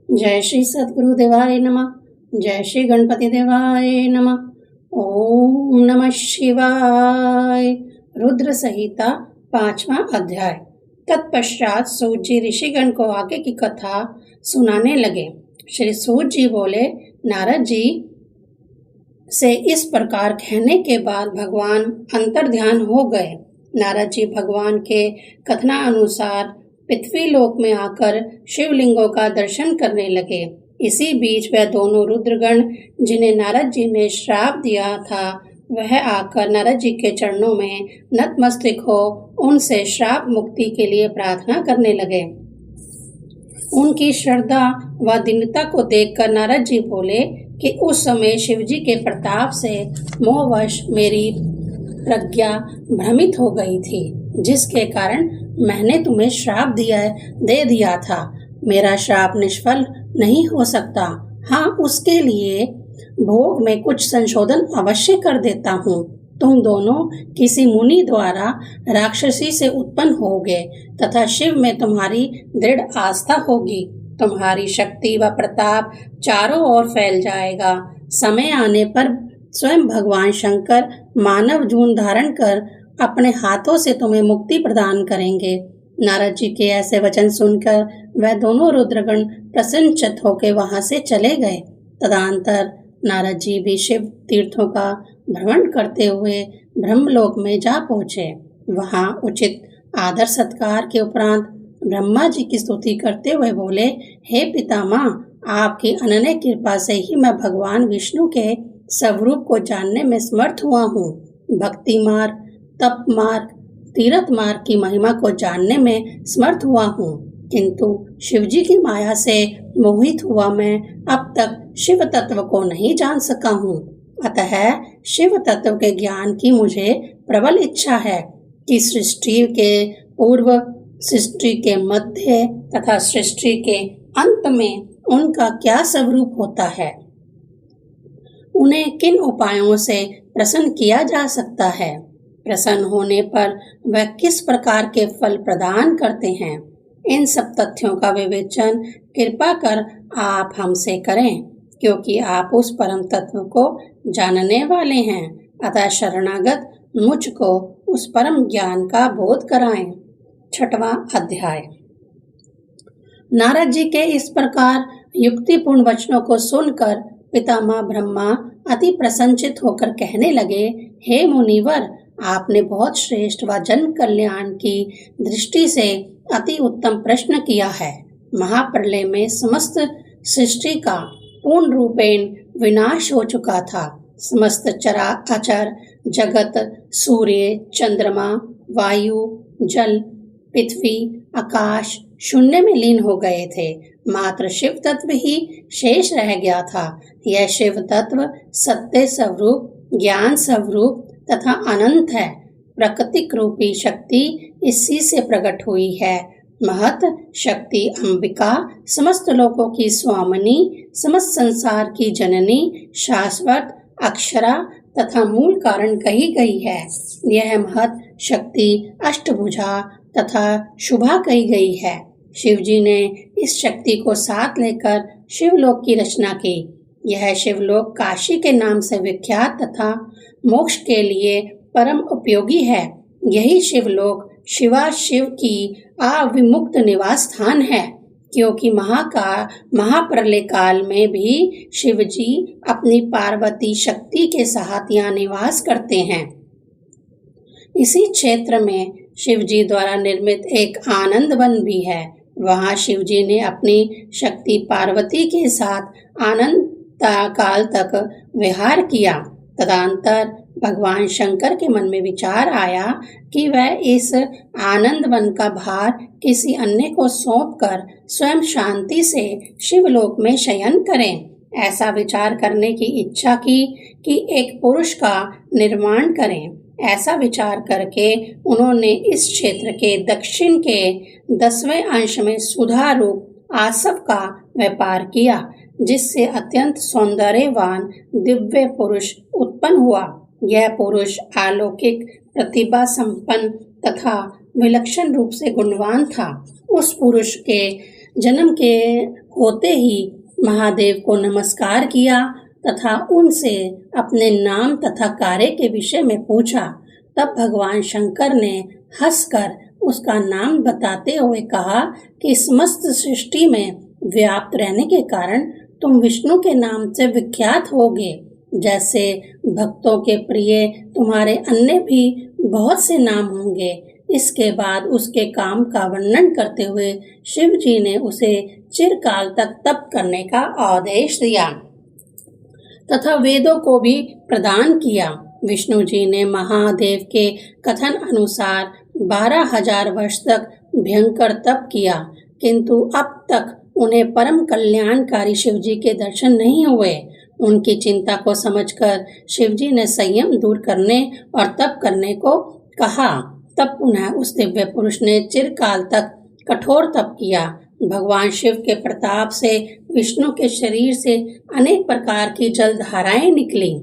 जय श्री सद्गुरु देवाय नमः। जय श्री गणपति देवाय नमः। ओम नमः शिवाय। रुद्र संहिता 5वां अध्याय। तत्पश्चात सूत जी ऋषिगण को आगे की कथा सुनाने लगे। श्री सूत जी बोले, नारद जी से इस प्रकार कहने के बाद भगवान अंतर्ध्यान हो गए। नारद जी भगवान के कथनानुसार पृथ्वी लोक में आकर शिवलिंगों का दर्शन करने लगे। इसी बीच वह दोनों रुद्रगण जिन्हें नारद जी ने श्राप दिया था, वह आकर नारद जी के चरणों में नतमस्तक हो उनसे श्राप मुक्ति के लिए प्रार्थना करने लगे। उनकी श्रद्धा व दीनता को देखकर नारद जी बोले कि उस समय शिवजी के प्रताप से मोहवश मेरी प्रज्ञा भ्रमित हो गई थी, जिसके कारण मैंने तुम्हें श्राप दे दिया था। मेरा श्राप निष्फल नहीं हो सकता। हाँ, उसके लिए भोग में कुछ संशोधन अवश्य कर देता हूँ। तुम दोनों किसी मुनि द्वारा राक्षसी से उत्पन्न होगे तथा शिव में तुम्हारी दृढ़ आस्था होगी। तुम्हारी शक्ति व प्रताप चारों ओर फैल जाएगा। समय आने पर स्वयं भगवान शंकर मानव जून धारण कर अपने हाथों से तुम्हें मुक्ति प्रदान करेंगे। नारद जी के ऐसे वचन सुनकर वह दोनों रुद्रगण प्रसन्नचित्त होकर वहां से चले गए। तदनंतर नारद जी भी शिव तीर्थों का भ्रमण करते हुए ब्रह्मलोक में जा पहुंचे। वहां उचित आदर सत्कार के उपरांत ब्रह्मा जी की स्तुति करते हुए बोले, हे पितामह, आपकी अनन्य कृपा से ही मैं भगवान विष्णु के स्वरूप को जानने में समर्थ हुआ हूँ। भक्ति मार्ग, तप मार्ग, तीर्थ मार्ग की महिमा को जानने में समर्थ हुआ हूँ, किंतु शिवजी की माया से मोहित हुआ मैं अब तक शिव तत्व को नहीं जान सका हूँ। अतः शिव तत्व के ज्ञान की मुझे प्रबल इच्छा है कि सृष्टि के पूर्व, सृष्टि के मध्य तथा सृष्टि के अंत में उनका क्या स्वरूप होता है, उन्हें किन उपायों से प्रसन्न किया जा सकता है, प्रसन्न होने पर वह किस प्रकार के फल प्रदान करते हैं। इन सब तथ्यों का विवेचन कृपा कर आप हमसे करें, क्योंकि आप उस परम तत्व को जानने वाले हैं। अतः शरणागत मुझको उस परम ज्ञान का बोध कराएं। 6वां अध्याय। नारद जी के इस प्रकार युक्तिपूर्ण वचनों को सुनकर पितामह ब्रह्मा अति प्रसन्नचित होकर कहने लगे, हे मुनिवर, आपने बहुत श्रेष्ठ व जन कल्याण की दृष्टि से अति उत्तम प्रश्न किया है। महाप्रलय में समस्त सृष्टि का पूर्ण रूपेण विनाश हो चुका था। समस्त चराचर जगत, सूर्य, चंद्रमा, वायु, जल, पृथ्वी, आकाश शून्य में लीन हो गए थे। मात्र शिव तत्व ही शेष रह गया था। यह शिव तत्व सत्य स्वरूप, ज्ञान स्वरूप तथा अनंत है। प्राकृतिक रूपी शक्ति इसी से प्रकट हुई है। महत शक्ति अंबिका समस्त लोकों की स्वामिनी, समस्त संसार की जननी, शाश्वत, अक्षरा तथा मूल कारण कही गई है। यह महत शक्ति अष्टभुजा तथा शुभा कही गई है। शिवजी ने इस शक्ति को साथ लेकर शिवलोक की रचना की। यह शिवलोक काशी के नाम से विख्यात तथा मोक्ष के लिए परम उपयोगी है। यही शिवलोक शिवा शिव की अविमुक्त निवास स्थान है, क्योंकि महाप्रलय काल में भी शिवजी अपनी पार्वती शक्ति के साथ यहाँ निवास करते हैं। इसी क्षेत्र में शिवजी द्वारा निर्मित एक आनंद वन भी है। वहाँ शिवजी ने अपनी शक्ति पार्वती के साथ आनंद काल तक विहार किया। तदनंतर भगवान शंकर के मन में विचार आया कि वह इस आनंद वन का भार किसी अन्य को सौंपकर स्वयं शांति से शिवलोक में शयन करें। ऐसा विचार करने की इच्छा की कि एक पुरुष का निर्माण करें। ऐसा विचार करके उन्होंने इस क्षेत्र के दक्षिण के 10वें अंश में सुधा रूप आसव का व्यापार किया, जिससे अत्यंत सौंदर्यवान दिव्य पुरुष उत्पन्न हुआ। यह पुरुष अलौकिक प्रतिभा संपन्न तथा विलक्षण रूप से गुणवान था। उस पुरुष के जन्म के होते ही महादेव को नमस्कार किया तथा उनसे अपने नाम तथा कार्य के विषय में पूछा। तब भगवान शंकर ने हंसकर उसका नाम बताते हुए कहा कि समस्त सृष्टि में व्याप्त रहने के कारण तुम विष्णु के नाम से विख्यात होगे। जैसे भक्तों के प्रिय तुम्हारे अन्य भी बहुत से नाम होंगे। इसके बाद उसके काम का वर्णन करते हुए शिव जी ने उसे चिरकाल तक तप करने का आदेश दिया तथा वेदों को भी प्रदान किया। विष्णु जी ने महादेव के कथन अनुसार 12,000 वर्ष तक भयंकर तप किया, किंतु अब तक उन्हें परम कल्याणकारी शिव जी के दर्शन नहीं हुए। उनकी चिंता को समझकर शिव जी ने संयम दूर करने और तप करने को कहा। तब पुनः उस दिव्य पुरुष ने चिरकाल तक कठोर तप किया। भगवान शिव के प्रताप से विष्णु के शरीर से अनेक प्रकार की जल धाराएं निकली।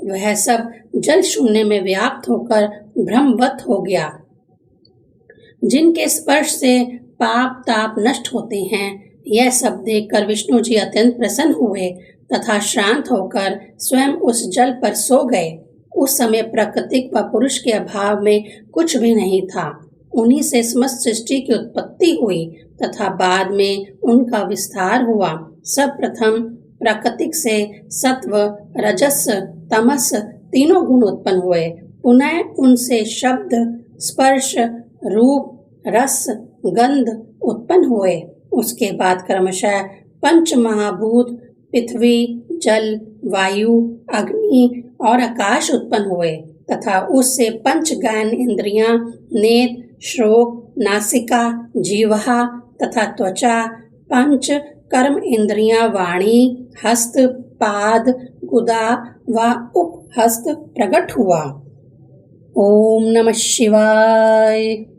वह सब जल शून्य में व्याप्त होकर ब्रह्मवत हो गया। जिनके स्पर्श से पाप ताप नष्ट होते हैं, यह सब देखकर विष्णु जी अत्यंत प्रसन्न हुए तथा शांत होकर स्वयं उस जल पर सो गए। उस समय प्राकृतिक व पुरुष के अभाव में कुछ भी नहीं था। उन्हीं से समस्त सृष्टि की उत्पत्ति हुई तथा बाद में उनका विस्तार हुआ। सब प्रथम प्राकृतिक से सत्व, रजस, तमस तीनों गुण उत्पन्न हुए। पुनः उनसे शब्द, स्पर्श, रूप, रस, गंध उत्पन्न हुए। उसके बाद क्रमशः पंच महाभूत पृथ्वी, जल, वायु, अग्नि और आकाश उत्पन्न हुए तथा उससे पंच ज्ञान इंद्रियां, नेत्र, श्रोक, नासिका, जीवा तथा त्वचा, पंच कर्म इंद्रियां, वाणी, हस्त, पाद, गुदा व उपहस्त प्रकट हुआ। ओम नमः शिवाय।